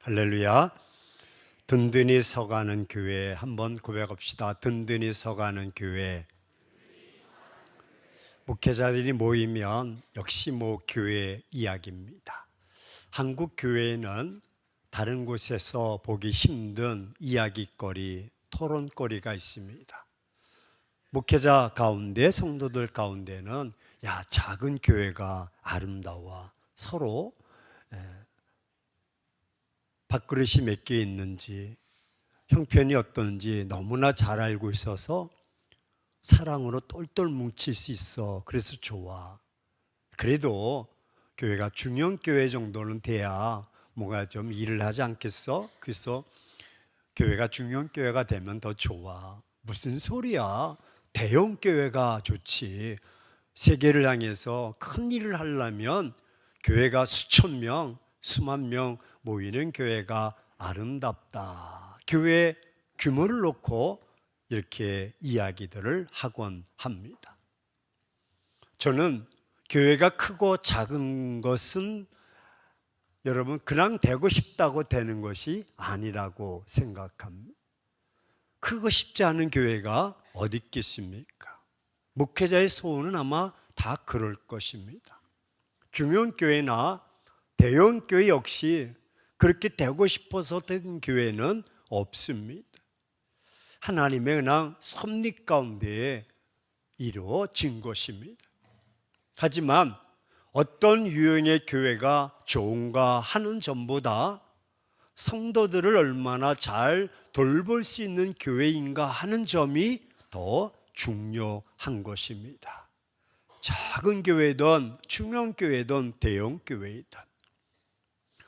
할렐루야. 든든히 서가는 교회 한번 고백합시다. 든든히 서가는 교회. 목회자들이 모이면 역시 교회 이야기입니다. 한국 교회에는 다른 곳에서 보기 힘든 이야기거리, 토론거리가 있습니다. 목회자 가운데, 성도들 가운데는 작은 교회가 아름다워, 서로 밥그릇이 몇 개 있는지, 형편이 어떤지 너무나 잘 알고 있어서 사랑으로 똘똘 뭉칠 수 있어. 그래서 좋아. 그래도 교회가 중형교회 정도는 돼야 뭔가 좀 일을 하지 않겠어? 그래서 교회가 중형교회가 되면 더 좋아. 무슨 소리야? 대형교회가 좋지. 세계를 향해서 큰 일을 하려면 교회가 수천 명, 수만 명 모이는 교회가 아름답다. 교회 규모를 놓고 이렇게 이야기들을 하곤 합니다. 저는 교회가 크고 작은 것은 여러분 그냥 되고 싶다고 되는 것이 아니라고 생각합니다. 크고 싶지 않은 교회가 어디 있겠습니까? 목회자의 소원은 아마 다 그럴 것입니다. 중형교회나 대형교회 역시 그렇게 되고 싶어서 된 교회는 없습니다. 하나님의 그냥 섭리 가운데 이루어진 것입니다. 하지만 어떤 유형의 교회가 좋은가 하는 점보다 성도들을 얼마나 잘 돌볼 수 있는 교회인가 하는 점이 더 중요한 것입니다. 작은 교회든 중형교회든 대형교회이든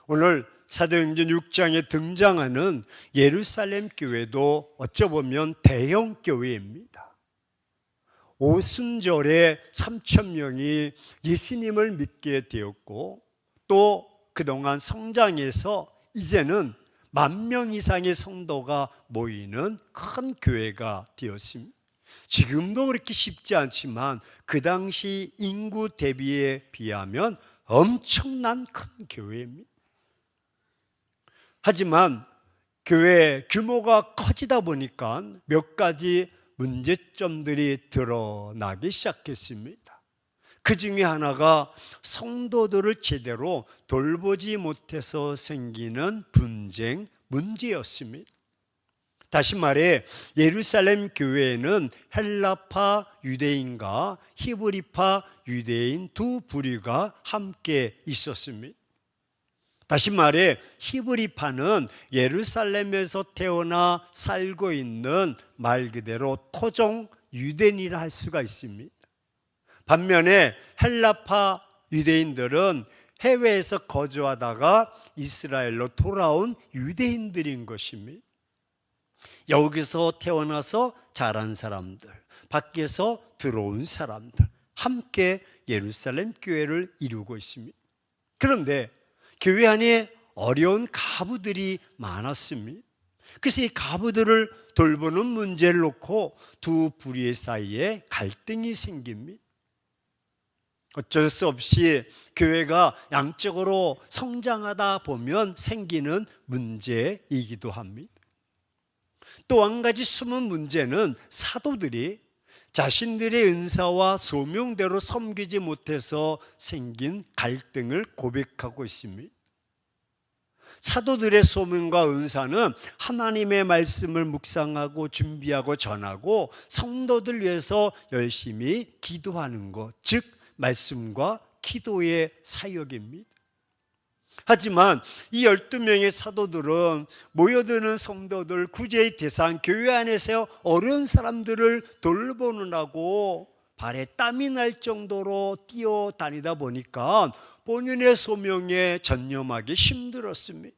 오늘 사도행전 6장에 등장하는 예루살렘 교회도 어쩌보면 대형교회입니다. 오순절에 3,000명이 예수님을 믿게 되었고 또 그동안 성장해서 이제는 10,000명 이상의 성도가 모이는 큰 교회가 되었습니다. 지금도 그렇게 쉽지 않지만 그 당시 인구 대비에 비하면 엄청난 큰 교회입니다. 하지만 교회 규모가 커지다 보니까 몇 가지 문제점들이 드러나기 시작했습니다. 그 중에 하나가 성도들을 제대로 돌보지 못해서 생기는 분쟁, 문제였습니다. 다시 말해 예루살렘 교회에는 헬라파 유대인과 히브리파 유대인 두 부류가 함께 있었습니다. 다시 말해 히브리파는 예루살렘에서 태어나 살고 있는 말 그대로 토종 유대인이라 할 수가 있습니다. 반면에 헬라파 유대인들은 해외에서 거주하다가 이스라엘로 돌아온 유대인들인 것입니다. 여기서 태어나서 자란 사람들, 밖에서 들어온 사람들 함께 예루살렘 교회를 이루고 있습니다. 그런데 교회 안에 어려운 가부들이 많았습니다. 그래서 이 가부들을 돌보는 문제를 놓고 두 부류의 사이에 갈등이 생깁니다. 어쩔 수 없이 교회가 양적으로 성장하다 보면 생기는 문제이기도 합니다. 또 한 가지 숨은 문제는 사도들이 자신들의 은사와 소명대로 섬기지 못해서 생긴 갈등을 고백하고 있습니다. 사도들의 소명과 은사는 하나님의 말씀을 묵상하고 준비하고 전하고 성도들 위해서 열심히 기도하는 것, 즉 말씀과 기도의 사역입니다. 하지만 이 12명의 사도들은 모여드는 성도들, 구제의 대상, 교회 안에서 어려운 사람들을 돌보느라고 발에 땀이 날 정도로 뛰어다니다 보니까 본인의 소명에 전념하기 힘들었습니다.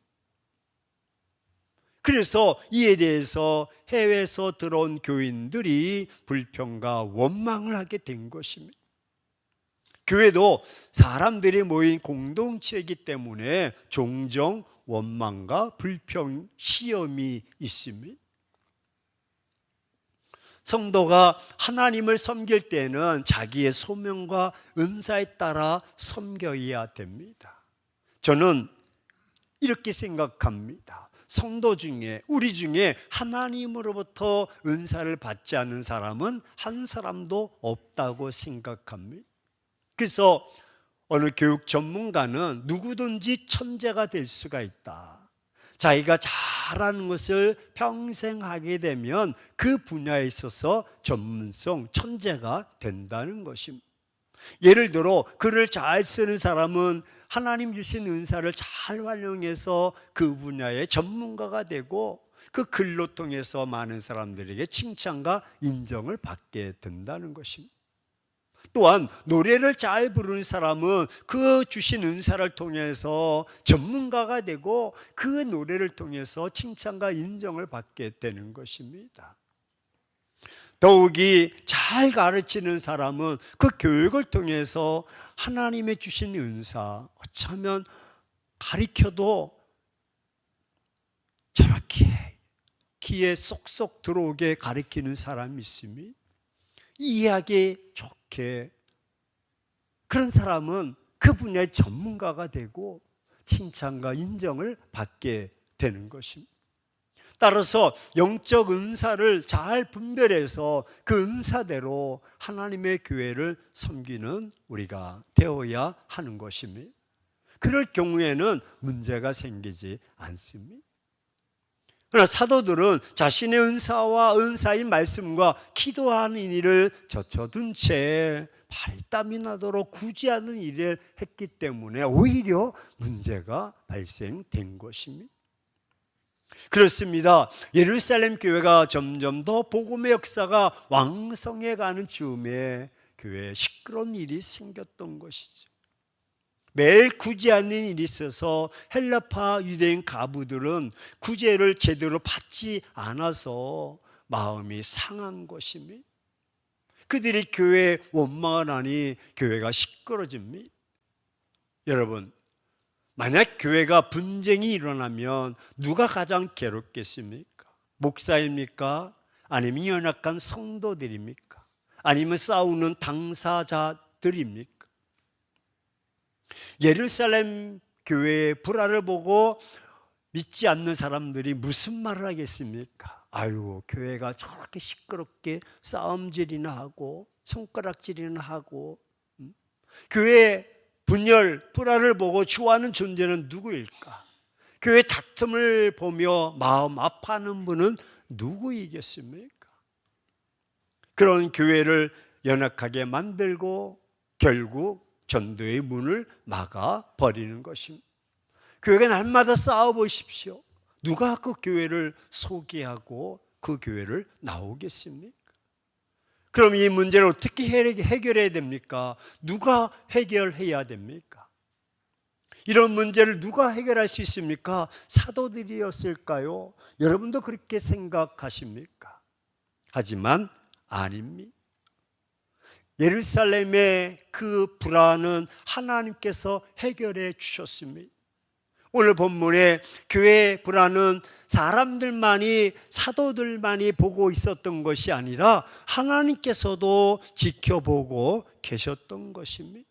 그래서 이에 대해서 해외에서 들어온 교인들이 불평과 원망을 하게 된 것입니다. 교회도 사람들이 모인 공동체이기 때문에 종종 원망과 불평, 시험이 있습니다. 성도가 하나님을 섬길 때는 자기의 소명과 은사에 따라 섬겨야 됩니다. 저는 이렇게 생각합니다. 성도 중에, 우리 중에 하나님으로부터 은사를 받지 않은 사람은 한 사람도 없다고 생각합니다. 그래서 어느 교육 전문가는 누구든지 천재가 될 수가 있다. 자기가 잘하는 것을 평생 하게 되면 그 분야에 있어서 전문성, 천재가 된다는 것입니다. 예를 들어 글을 잘 쓰는 사람은 하나님 주신 은사를 잘 활용해서 그 분야의 전문가가 되고 그 글로 통해서 많은 사람들에게 칭찬과 인정을 받게 된다는 것입니다. 또한 노래를 잘 부르는 사람은 그 주신 은사를 통해서 전문가가 되고 그 노래를 통해서 칭찬과 인정을 받게 되는 것입니다. 더욱이 잘 가르치는 사람은 그 교육을 통해서 하나님의 주신 은사, 어쩌면 가르쳐도 저렇게 귀에 쏙쏙 들어오게 가르치는 사람이 있으니 이해하기 좋게, 그런 사람은 그 분야의 전문가가 되고 칭찬과 인정을 받게 되는 것입니다. 따라서 영적 은사를 잘 분별해서 그 은사대로 하나님의 교회를 섬기는 우리가 되어야 하는 것입니다. 그럴 경우에는 문제가 생기지 않습니다. 그러나 사도들은 자신의 은사와 은사인 말씀과 기도하는 일을 젖혀둔 채 발이 땀이 나도록 굳이 하는 일을 했기 때문에 오히려 문제가 발생된 것입니다. 그렇습니다. 예루살렘 교회가 점점 더 복음의 역사가 왕성해 가는 즈음에 교회에 시끄러운 일이 생겼던 것이죠. 매일 구제하는 일이 있어서 헬라파 유대인 가부들은 구제를 제대로 받지 않아서 마음이 상한 것입니다. 그들이 교회에 원망을 하니 교회가 시끄러집니다. 여러분, 만약 교회가 분쟁이 일어나면 누가 가장 괴롭겠습니까? 목사입니까? 아니면 연약한 성도들입니까? 아니면 싸우는 당사자들입니까? 예루살렘 교회의 불화를 보고 믿지 않는 사람들이 무슨 말을 하겠습니까? 아유, 교회가 저렇게 시끄럽게 싸움질이나 하고 손가락질이나 하고, 교회 분열, 불화를 보고 좋아하는 존재는 누구일까? 교회 다툼을 보며 마음 아파하는 분은 누구이겠습니까? 그런 교회를 연약하게 만들고 결국 전도의 문을 막아버리는 것입니다. 교회가 날마다 싸워보십시오. 누가 그 교회를 소개하고 그 교회를 나오겠습니까? 그럼 이 문제를 어떻게 해결해야 됩니까? 누가 해결해야 됩니까? 이런 문제를 누가 해결할 수 있습니까? 사도들이었을까요? 여러분도 그렇게 생각하십니까? 하지만 아닙니다. 예루살렘의 그 불안은 하나님께서 해결해 주셨습니다. 오늘 본문에 교회의 불안은 사람들만이, 사도들만이 보고 있었던 것이 아니라 하나님께서도 지켜보고 계셨던 것입니다.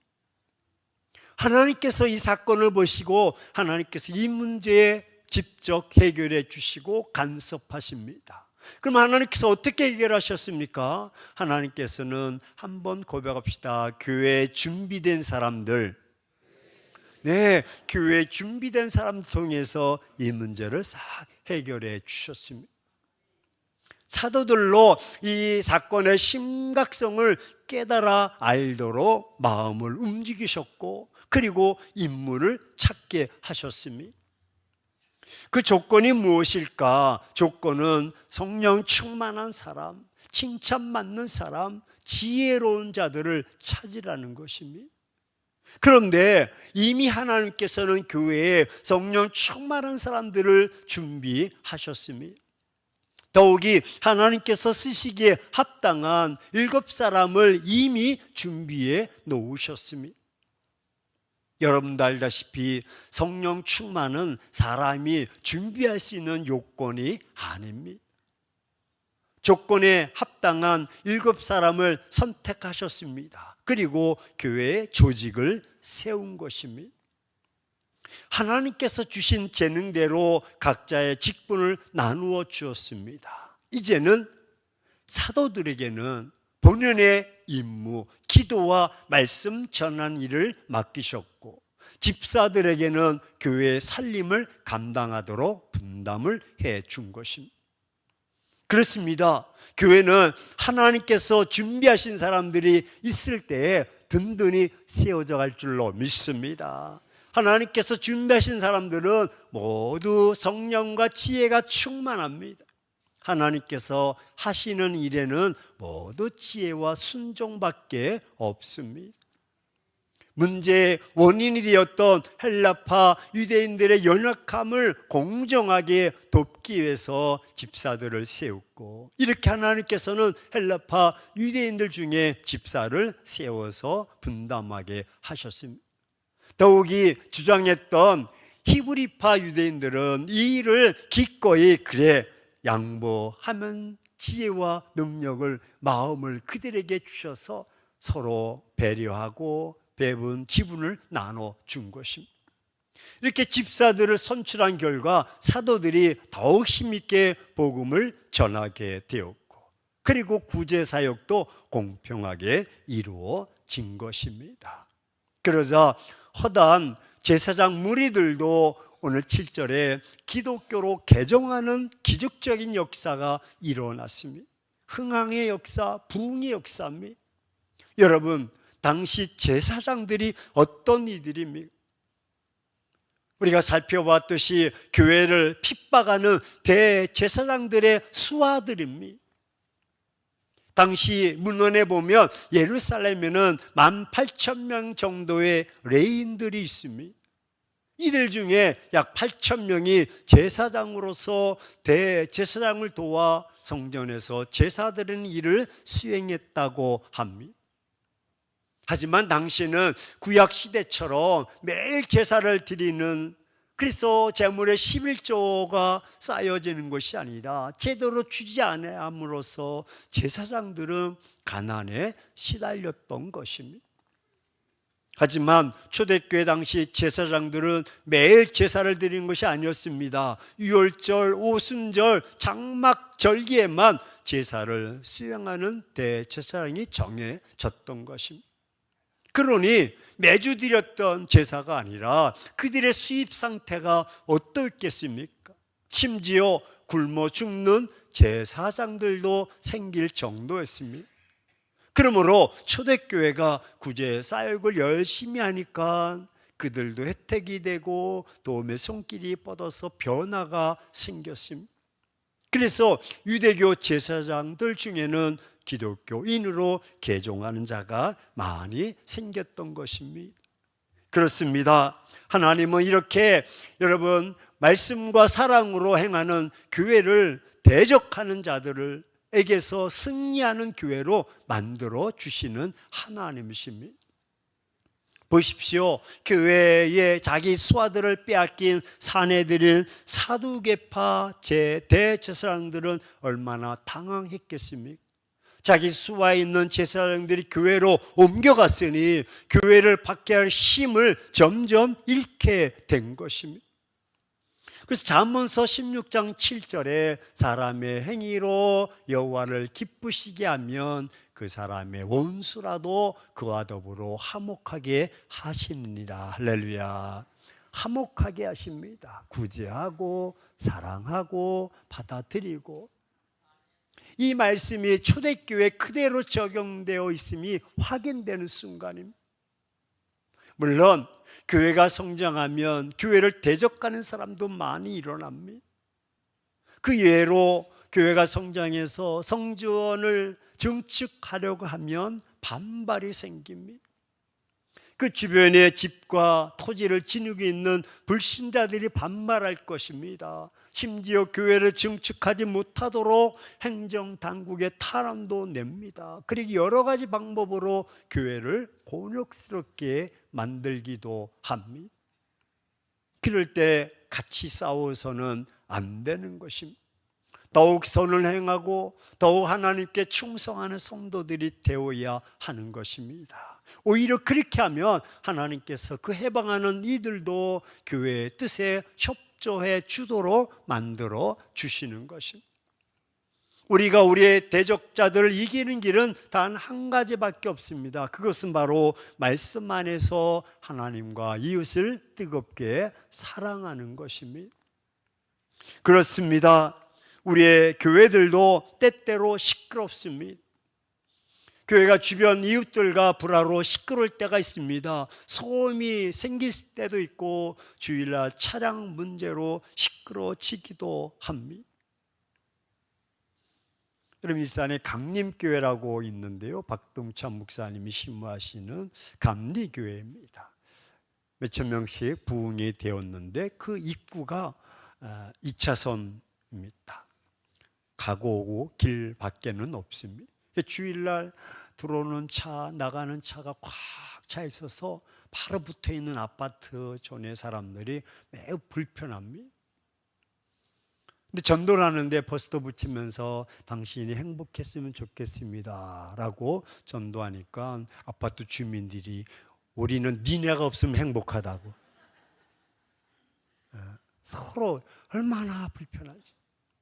하나님께서 이 사건을 보시고 하나님께서 이 문제에 직접 해결해 주시고 간섭하십니다. 그럼 하나님께서 어떻게 해결하셨습니까? 하나님께서는 한번 고백합시다. 교회에 준비된 사람들, 교회에 준비된 사람들 통해서 이 문제를 싹 해결해 주셨습니다. 사도들로 이 사건의 심각성을 깨달아 알도록 마음을 움직이셨고, 그리고 인물을 찾게 하셨습니다. 그 조건이 무엇일까? 조건은 성령 충만한 사람, 칭찬받는 사람, 지혜로운 자들을 찾으라는 것입니다. 그런데 이미 하나님께서는 교회에 성령 충만한 사람들을 준비하셨습니다. 더욱이 하나님께서 쓰시기에 합당한 7사람을 이미 준비해 놓으셨습니다. 여러분도 알다시피 성령 충만은 사람이 준비할 수 있는 요건이 아닙니다. 조건에 합당한 7사람을 선택하셨습니다. 그리고 교회의 조직을 세운 것입니다. 하나님께서 주신 재능대로 각자의 직분을 나누어 주었습니다. 이제는 사도들에게는 본연의 임무, 기도와 말씀 전하는 일을 맡기셨고, 집사들에게는 교회의 살림을 감당하도록 분담을 해 준 것입니다. 그렇습니다. 교회는 하나님께서 준비하신 사람들이 있을 때에 든든히 세워져 갈 줄로 믿습니다. 하나님께서 준비하신 사람들은 모두 성령과 지혜가 충만합니다. 하나님께서 하시는 일에는 모두 지혜와 순종밖에 없습니다. 문제의 원인이 되었던 헬라파 유대인들의 연약함을 공정하게 돕기 위해서 집사들을 세웠고, 이렇게 하나님께서는 헬라파 유대인들 중에 집사를 세워서 분담하게 하셨습니다. 더욱이 주장했던 히브리파 유대인들은 이 일을 기꺼이 그래 양보하면 지혜와 능력을, 마음을 그들에게 주셔서 서로 배려하고 배분 지분을 나눠 준 것입니다. 이렇게 집사들을 선출한 결과 사도들이 더욱 힘있게 복음을 전하게 되었고, 그리고 구제 사역도 공평하게 이루어진 것입니다. 그러자 허다한 제사장 무리들도 오늘 7절에 기독교로 개종하는 기적적인 역사가 일어났습니다. 흥황의 역사, 부흥의 역사입니다. 여러분, 당시 제사장들이 어떤 이들입니까? 우리가 살펴봤듯이 교회를 핍박하는 대제사장들의 수하들입니다. 당시 문헌에 보면 예루살렘에는 18,000명 정도의 레인들이 있습니다. 이들 중에 약 8,000명이 제사장으로서 대제사장을 도와 성전에서 제사드리는 일을 수행했다고 합니다. 하지만 당시는 구약 시대처럼 매일 제사를 드리는, 그래서 제물의 11조가 쌓여지는 것이 아니라 제대로 주지 않음으로써 제사장들은 가난에 시달렸던 것입니다. 하지만 초대교회 당시 제사장들은 매일 제사를 드리는 것이 아니었습니다. 유월절, 오순절, 장막 절기에만 제사를 수행하는 대제사장이 정해졌던 것입니다. 그러니 매주 드렸던 제사가 아니라 그들의 수입 상태가 어떻겠습니까? 심지어 굶어 죽는 제사장들도 생길 정도였습니다. 그러므로 초대교회가 구제 사역을 열심히 하니까 그들도 혜택이 되고 도움의 손길이 뻗어서 변화가 생겼습니다. 그래서 유대교 제사장들 중에는 기독교인으로 개종하는 자가 많이 생겼던 것입니다. 그렇습니다. 하나님은 이렇게 여러분 말씀과 사랑으로 행하는 교회를 대적하는 자들을 에게서 승리하는 교회로 만들어 주시는 하나님이십니다. 보십시오. 교회에 자기 수하들을 빼앗긴 사내들인 사두개파 대제사장들은 얼마나 당황했겠습니까? 자기 수하에 있는 제사장들이 교회로 옮겨갔으니 교회를 받게 할 힘을 점점 잃게 된 것입니다. 그래서 잠언서 16장 7절에 사람의 행위로 여호와를 기쁘시게 하면 그 사람의 원수라도 그와 더불어 화목하게 하시느니라. 할렐루야. 화목하게 하십니다. 구제하고 사랑하고 받아들이고. 이 말씀이 초대교회에 그대로 적용되어 있음이 확인되는 순간입니다. 물론 교회가 성장하면 교회를 대적하는 사람도 많이 일어납니다. 그 예로 교회가 성장해서 성전을 증축하려고 하면 반발이 생깁니다. 그 주변에 집과 토지를 지니고 있는 불신자들이 반발할 것입니다. 심지어 교회를 증축하지 못하도록 행정당국에 탄원도 냅니다. 그리고 여러 가지 방법으로 교회를 곤욕스럽게 만들기도 합니다. 그럴 때 같이 싸워서는 안 되는 것입니다. 더욱 선을 행하고 더욱 하나님께 충성하는 성도들이 되어야 하는 것입니다. 오히려 그렇게 하면 하나님께서 그 해방하는 이들도 교회의 뜻에 협조해 주도록 만들어 주시는 것입니다. 우리가 우리의 대적자들을 이기는 길은 단 한 가지밖에 없습니다. 그것은 바로 말씀 안에서 하나님과 이웃을 뜨겁게 사랑하는 것입니다. 그렇습니다. 우리의 교회들도 때때로 시끄럽습니다. 교회가 주변 이웃들과 불화로 시끄러울 때가 있습니다. 소음이 생길 때도 있고 주일날 차량 문제로 시끄러워지기도 합니다. 여러분, 일산에 강림교회라고 있는데요, 박동찬 목사님이 신무하시는 감리교회입니다. 몇천 명씩 부흥이 되었는데 그 입구가 2차선입니다. 가고 오고 길 밖에는 없습니다. 주일날 들어오는 차, 나가는 차가 꽉 차 있어서 바로 붙어 있는 아파트 존의 사람들이 매우 불편합니다. 근데 전도를 하는데 버스도 붙이면서 당신이 행복했으면 좋겠습니다 라고 전도하니까 아파트 주민들이 우리는 니네가 없으면 행복하다고. 서로 얼마나 불편하지.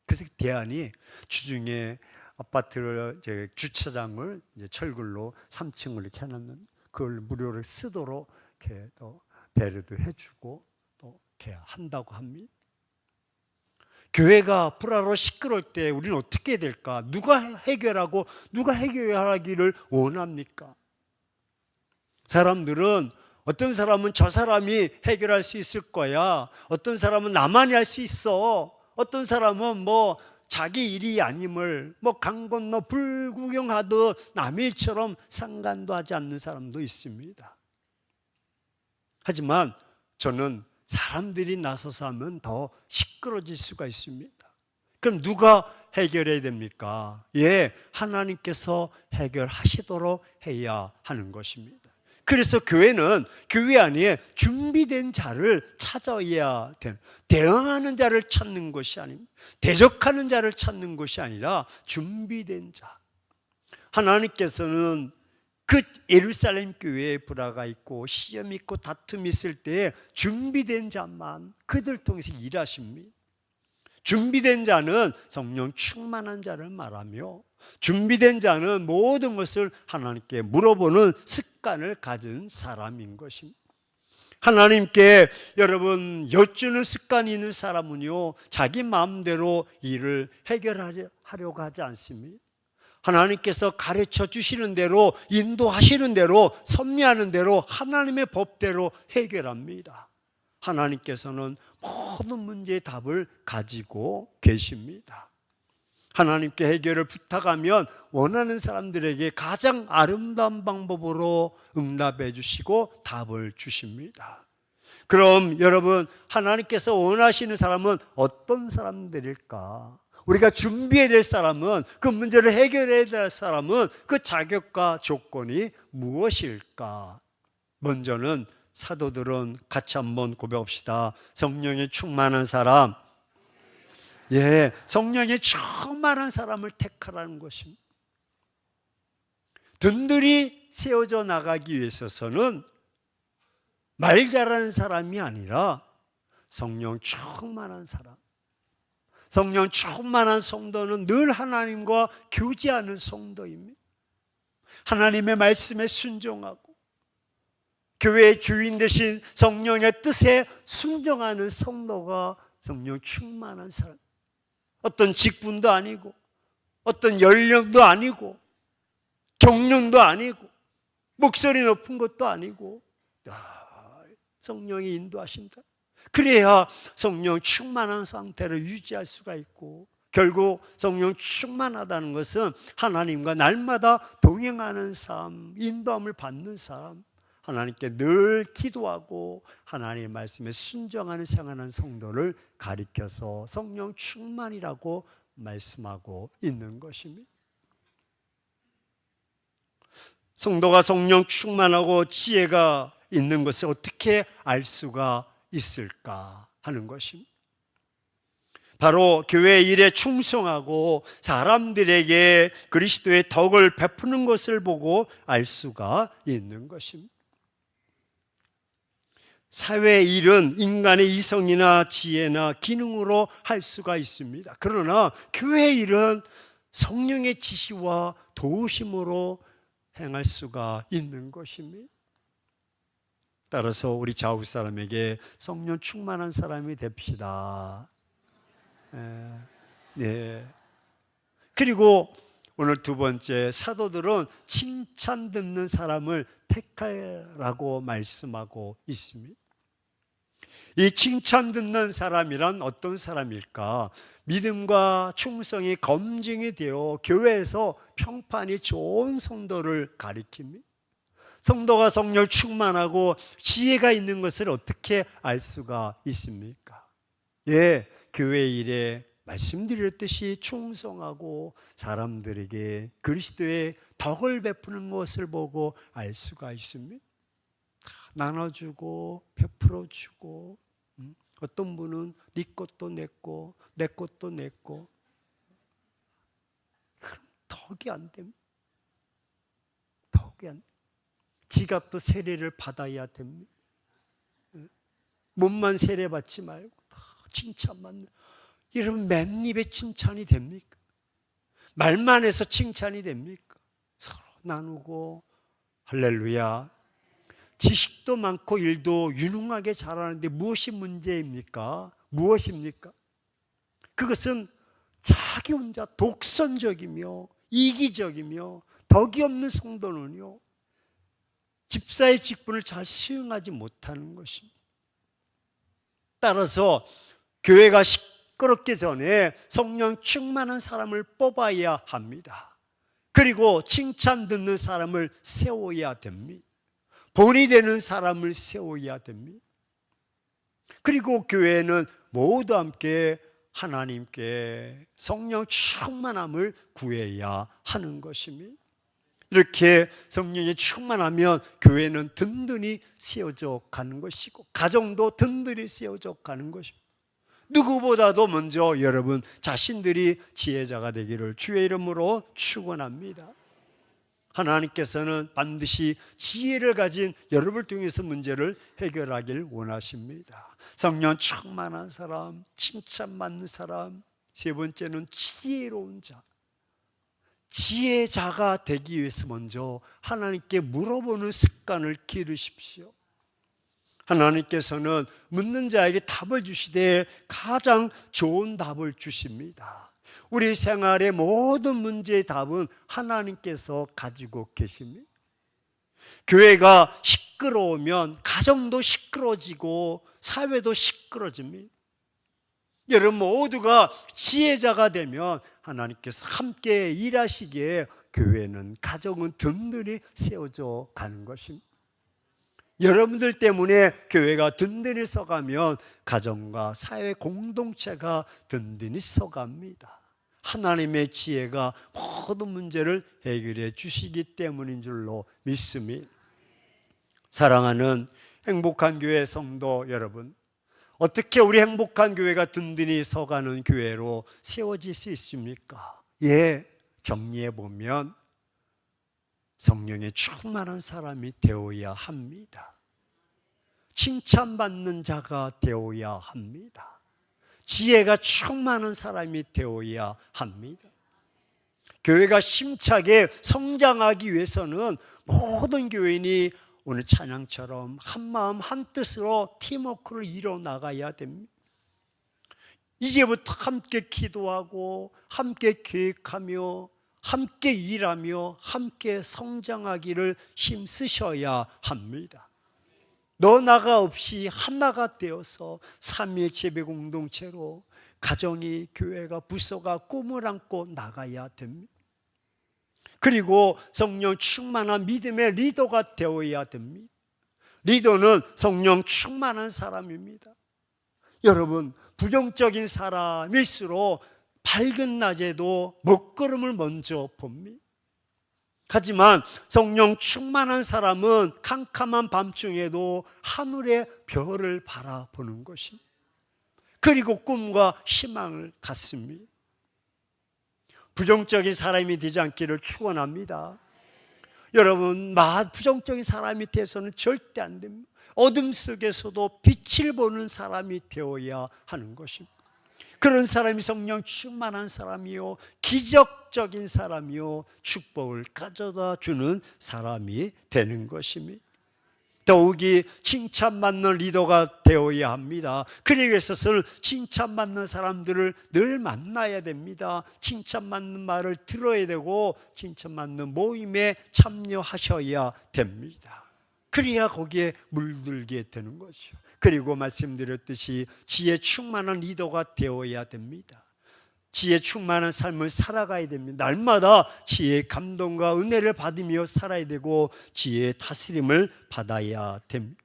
그래서 대안이 주중에 아파트를 주차장을 철근로 3층을 이렇게 해놓으면 그걸 무료로 쓰도록 이렇게 또 배려도 해주고 또 이렇게 한다고 합니다. 교회가 불화로 시끄러울 때 우리는 어떻게 해야 될까? 누가 해결하고 누가 해결하기를 원합니까? 사람들은 어떤 사람은 저 사람이 해결할 수 있을 거야. 어떤 사람은 나만이 할 수 있어. 어떤 사람은 뭐 자기 일이 아님을 강 건너 불 구경하듯 남의 일처럼 상관도 하지 않는 사람도 있습니다. 하지만 저는 사람들이 나서서 하면 더 시끄러질 수가 있습니다. 그럼 누가 해결해야 됩니까? 하나님께서 해결하시도록 해야 하는 것입니다. 그래서 교회는 교회 안에 준비된 자를 찾아야 되는, 대응하는 자를 찾는 것이 아닙니다. 대적하는 자를 찾는 것이 아니라 준비된 자. 하나님께서는 그 예루살렘 교회에 불화가 있고 시험이 있고 다툼이 있을 때 준비된 자만 그들 통해서 일하십니다. 준비된 자는 성령 충만한 자를 말하며 준비된 자는 모든 것을 하나님께 물어보는 습관을 가진 사람인 것입니다. 하나님께 여러분 여쭈는 습관이 있는 사람은요, 자기 마음대로 일을 해결하려고 하지 않습니다. 하나님께서 가르쳐 주시는 대로, 인도하시는 대로, 섭리하는 대로, 하나님의 법대로 해결합니다. 하나님께서는 모든 문제의 답을 가지고 계십니다. 하나님께 해결을 부탁하면 원하는 사람들에게 가장 아름다운 방법으로 응답해 주시고 답을 주십니다. 그럼 여러분, 하나님께서 원하시는 사람은 어떤 사람들일까? 우리가 준비해야 될 사람은, 그 문제를 해결해야 될 사람은 그 자격과 조건이 무엇일까? 먼저는 사도들은 같이 한번 고백합시다. 성령에 충만한 사람, 성령에 충만한 사람을 택하라는 것입니다. 든든히 세워져 나가기 위해서는 말 잘하는 사람이 아니라 성령 충만한 사람. 성령 충만한 성도는 늘 하나님과 교제하는 성도입니다. 하나님의 말씀에 순종하고 교회의 주인 되신 성령의 뜻에 순종하는 성도가 성령 충만한 사람. 어떤 직분도 아니고 어떤 연령도 아니고 경륜도 아니고 목소리 높은 것도 아니고 성령이 인도하신다. 그래야 성령 충만한 상태를 유지할 수가 있고, 결국 성령 충만하다는 것은 하나님과 날마다 동행하는 삶, 인도함을 받는 삶, 하나님께 늘 기도하고 하나님의 말씀에 순종하는 생활하는 성도를 가리켜서 성령 충만이라고 말씀하고 있는 것입니다. 성도가 성령 충만하고 지혜가 있는 것을 어떻게 알 수가 있을까 하는 것입니다. 바로 교회 일에 충성하고 사람들에게 그리스도의 덕을 베푸는 것을 보고 알 수가 있는 것입니다. 사회 일은 인간의 이성이나 지혜나 기능으로 할 수가 있습니다. 그러나 교회 일은 성령의 지시와 도우심으로 행할 수가 있는 것입니다. 따라서 우리 자국 사람에게 성령 충만한 사람이 됩시다. 네. 그리고 오늘 두 번째, 사도들은 칭찬 듣는 사람을 택하라고 말씀하고 있습니다. 이 칭찬 듣는 사람이란 어떤 사람일까? 믿음과 충성이 검증이 되어 교회에서 평판이 좋은 성도를 가리킵니다. 성도가 성령 충만하고 지혜가 있는 것을 어떻게 알 수가 있습니까? 예, 교회 일에 말씀드렸듯이 충성하고 사람들에게 그리스도의 덕을 베푸는 것을 보고 알 수가 있습니다. 나눠주고 베풀어주고, 어떤 분은 네 것도 내 거, 내 것도 내 거. 그럼 덕이 안 됩니다. 덕이 안 됩니다. 지갑도 세례를 받아야 됩니다. 몸만 세례받지 말고 칭찬만. 여러분, 맨입에 칭찬이 됩니까? 말만 해서 칭찬이 됩니까? 서로 나누고. 할렐루야. 지식도 많고 일도 유능하게 잘하는데 무엇이 문제입니까? 무엇입니까? 그것은 자기 혼자 독선적이며 이기적이며 덕이 없는 성도는요, 집사의 직분을 잘 수행하지 못하는 것입니다. 따라서 교회가 시끄럽기 전에 성령 충만한 사람을 뽑아야 합니다. 그리고 칭찬 듣는 사람을 세워야 됩니다. 본이 되는 사람을 세워야 됩니다. 그리고 교회는 모두 함께 하나님께 성령 충만함을 구해야 하는 것입니다. 이렇게 성령이 충만하면 교회는 든든히 세워져 가는 것이고, 가정도 든든히 세워져 가는 것입니다. 누구보다도 먼저 여러분 자신들이 지혜자가 되기를 주의 이름으로 축원합니다. 하나님께서는 반드시 지혜를 가진 여러분을 통해서 문제를 해결하길 원하십니다. 성령 충만한 사람, 칭찬받는 사람. 세 번째는 지혜로운 자. 지혜자가 되기 위해서 먼저 하나님께 물어보는 습관을 기르십시오. 하나님께서는 묻는 자에게 답을 주시되 가장 좋은 답을 주십니다. 우리 생활의 모든 문제의 답은 하나님께서 가지고 계십니다. 교회가 시끄러우면 가정도 시끄러워지고 사회도 시끄러집니다. 여러분 모두가 지혜자가 되면 하나님께서 함께 일하시기에 교회는, 가정은 든든히 세워져 가는 것입니다. 여러분들 때문에 교회가 든든히 서가면 가정과 사회 공동체가 든든히 서갑니다. 하나님의 지혜가 모든 문제를 해결해 주시기 때문인 줄로 믿습니다. 사랑하는 행복한 교회 성도 여러분, 어떻게 우리 행복한 교회가 든든히 서가는 교회로 세워질 수 있습니까? 예, 정리해 보면 성령의 충만한 사람이 되어야 합니다. 칭찬받는 자가 되어야 합니다. 지혜가 충만한 사람이 되어야 합니다. 교회가 심차게 성장하기 위해서는 모든 교인이 오늘 찬양처럼 한마음 한뜻으로 팀워크를 이뤄나가야 됩니다. 이제부터 함께 기도하고 함께 계획하며 함께 일하며 함께 성장하기를 힘쓰셔야 합니다. 너 나가 없이 하나가 되어서 삼위의 재배 공동체로 가정이, 교회가, 부서가 꿈을 안고 나가야 됩니다. 그리고 성령 충만한 믿음의 리더가 되어야 됩니다. 리더는 성령 충만한 사람입니다. 여러분, 부정적인 사람일수록 밝은 낮에도 먹구름을 먼저 봅니다. 하지만 성령 충만한 사람은 캄캄한 밤중에도 하늘의 별을 바라보는 것입니다. 그리고 꿈과 희망을 갖습니다. 부정적인 사람이 되지 않기를 축원합니다. 여러분, 부정적인 사람이 돼서는 절대 안 됩니다. 어둠 속에서도 빛을 보는 사람이 되어야 하는 것입니다. 그런 사람이 성령 충만한 사람이요, 기적적인 사람이요, 축복을 가져다 주는 사람이 되는 것입니다. 더욱이 칭찬받는 리더가 되어야 합니다. 그러기 위해서는 칭찬받는 사람들을 늘 만나야 됩니다. 칭찬받는 말을 들어야 되고 칭찬받는 모임에 참여하셔야 됩니다. 그래야 거기에 물들게 되는 것이죠. 그리고 말씀드렸듯이 지혜 충만한 리더가 되어야 됩니다. 지혜 충만한 삶을 살아가야 됩니다. 날마다 지혜의 감동과 은혜를 받으며 살아야 되고 지혜의 다스림을 받아야 됩니다.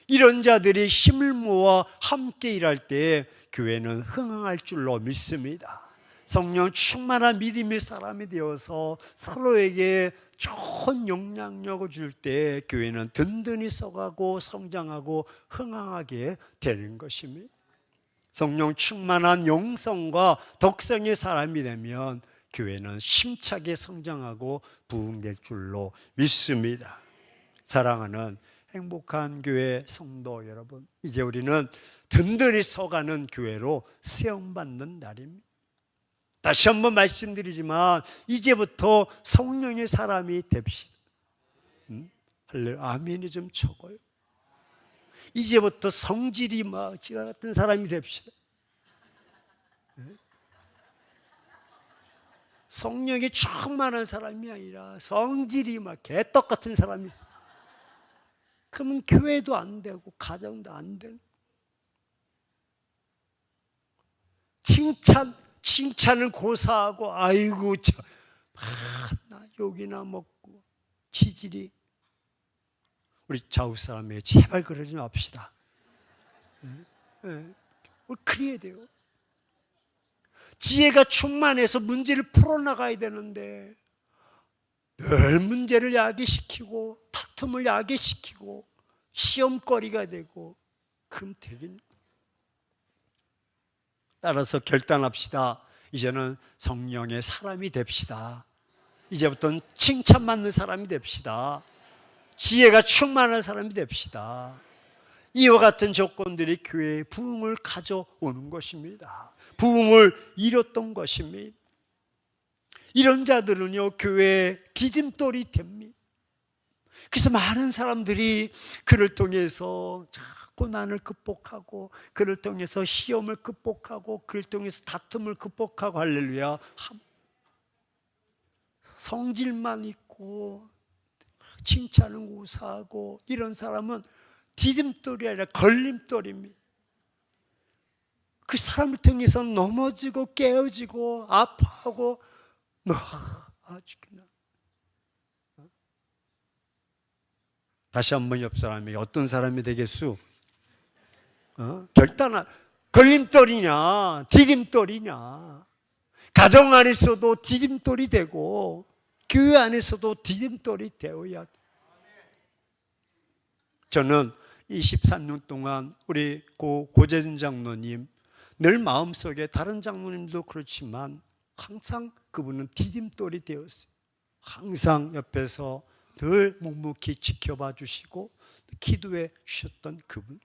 이런 자들이 힘을 모아 함께 일할 때 교회는 흥황할 줄로 믿습니다. 성령 충만한 믿음의 사람이 되어서 서로에게 좋은 영향력을 줄 때 교회는 든든히 서가고 성장하고 흥황하게 되는 것입니다. 성령 충만한 영성과 덕성의 사람이 되면 교회는 힘차게 성장하고 부흥될 줄로 믿습니다. 사랑하는 행복한 교회 성도 여러분, 이제 우리는 든든히 서가는 교회로 세움받는 날입니다. 다시 한번 말씀드리지만 이제부터 성령의 사람이 됩시다. 아멘이 좀 적어요. 이제부터 성질이 막 지가 같은 사람이 됩시다. 성령이 충만한 사람이 아니라 성질이 막 개떡 같은 사람이 있어요. 그러면 교회도 안 되고 가정도 안 되고, 칭찬을 고사하고 아이고 나 욕이나 먹고 지질이. 우리 좌우 사람에게 제발 그러지 맙시다. 그래야 돼요. 지혜가 충만해서 문제를 풀어나가야 되는데 늘 문제를 야기시키고 다툼을 야기시키고 시험거리가 되고 그럼 되겠냐. 따라서 결단합시다. 이제는 성령의 사람이 됩시다. 이제부터는 칭찬받는 사람이 됩시다. 지혜가 충만한 사람이 됩시다. 이와 같은 조건들이 교회의 부흥을 가져오는 것입니다. 부흥을 이뤘던 것입니다. 이런 자들은요, 교회의 디딤돌이 됩니다. 그래서 많은 사람들이 그를 통해서 고난을 극복하고, 그를 통해서 시험을 극복하고, 그를 통해서 다툼을 극복하고, 할렐루야. 성질만 있고 칭찬은 고사하고 이런 사람은 디딤돌이 아니라 걸림돌입니다. 그 사람을 통해서 넘어지고 깨어지고 아파하고 다시 한번 옆 사람에게 어떤 사람이 되겠수? 결단한 걸림돌이냐 디딤돌이냐. 가정 안에서도 디딤돌이 되고 교회 안에서도 디딤돌이 되어야 돼. 저는 23년 동안 우리 고재준 장로님 늘 마음속에, 다른 장로님도 그렇지만 항상 그분은 디딤돌이 되었어요. 항상 옆에서 늘 묵묵히 지켜봐 주시고 기도해 주셨던 그분.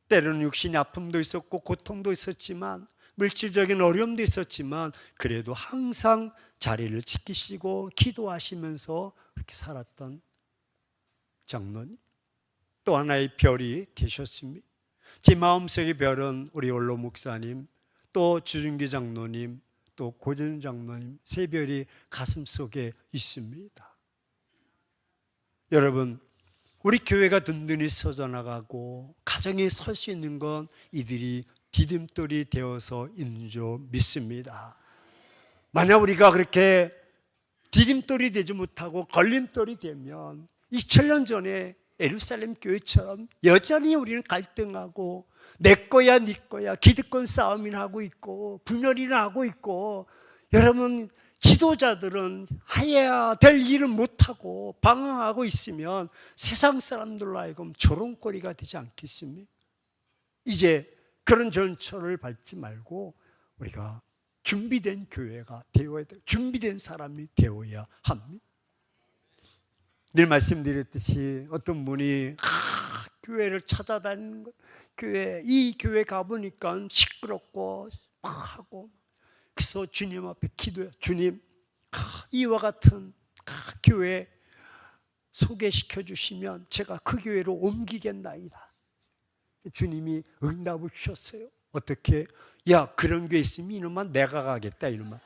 때로는 육신의 아픔도 있었고 고통도 있었지만, 물질적인 어려움도 있었지만 그래도 항상 자리를 지키시고 기도하시면서 그렇게 살았던 장로님, 또 하나의 별이 되셨습니다. 제 마음속의 별은 우리 원로 목사님, 또 주준기 장로님, 또 고재준 장로님 세 별이 가슴속에 있습니다. 여러분, 우리 교회가 든든히 서져나가고 가정에 설 수 있는 건 이들이 디딤돌이 되어서 있는 줄 믿습니다. 만약 우리가 그렇게 디딤돌이 되지 못하고 걸림돌이 되면 2000년 전에 예루살렘 교회처럼 여전히 우리는 갈등하고 내 거야 네 거야 기득권 싸움이나 하고 있고 분열이나 하고 있고, 여러분 지도자들은 해야 될 일을 못하고 방황하고 있으면 세상 사람들로 하여금 조롱거리가 되지 않겠습니까? 이제 그런 전철을 밟지 말고 우리가 준비된 교회가 되어야 돼요. 준비된 사람이 되어야 합니다. 늘 말씀드렸듯이 어떤 분이 교회를 찾아다니는 거예요. 이 교회 가보니까 시끄럽고 막 하고, 그래서 주님 앞에 기도해요. 주님, 이와 같은 교회 소개시켜 주시면 제가 그 교회로 옮기겠나이다. 주님이 응답을 주셨어요. 어떻게? 야, 그런 교회 있으면 이놈아 내가 가겠다, 이놈아.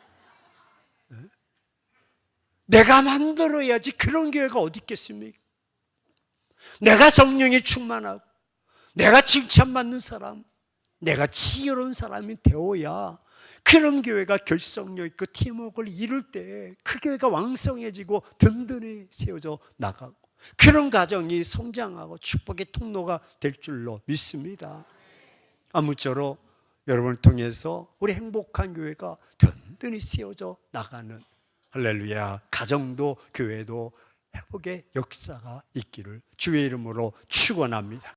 내가 만들어야지. 그런 교회가 어디 있겠습니까? 내가 성령에 충만하고 내가 칭찬받는 사람, 내가 지혜로운 사람이 되어야 그런 교회가 결속력 있고 팀워크를 이룰 때 그 교회가 왕성해지고 든든히 세워져 나가고, 그런 가정이 성장하고 축복의 통로가 될 줄로 믿습니다. 아무쪼록 여러분을 통해서 우리 행복한 교회가 든든히 세워져 나가는, 할렐루야, 가정도 교회도 회복의 역사가 있기를 주의 이름으로 축원합니다.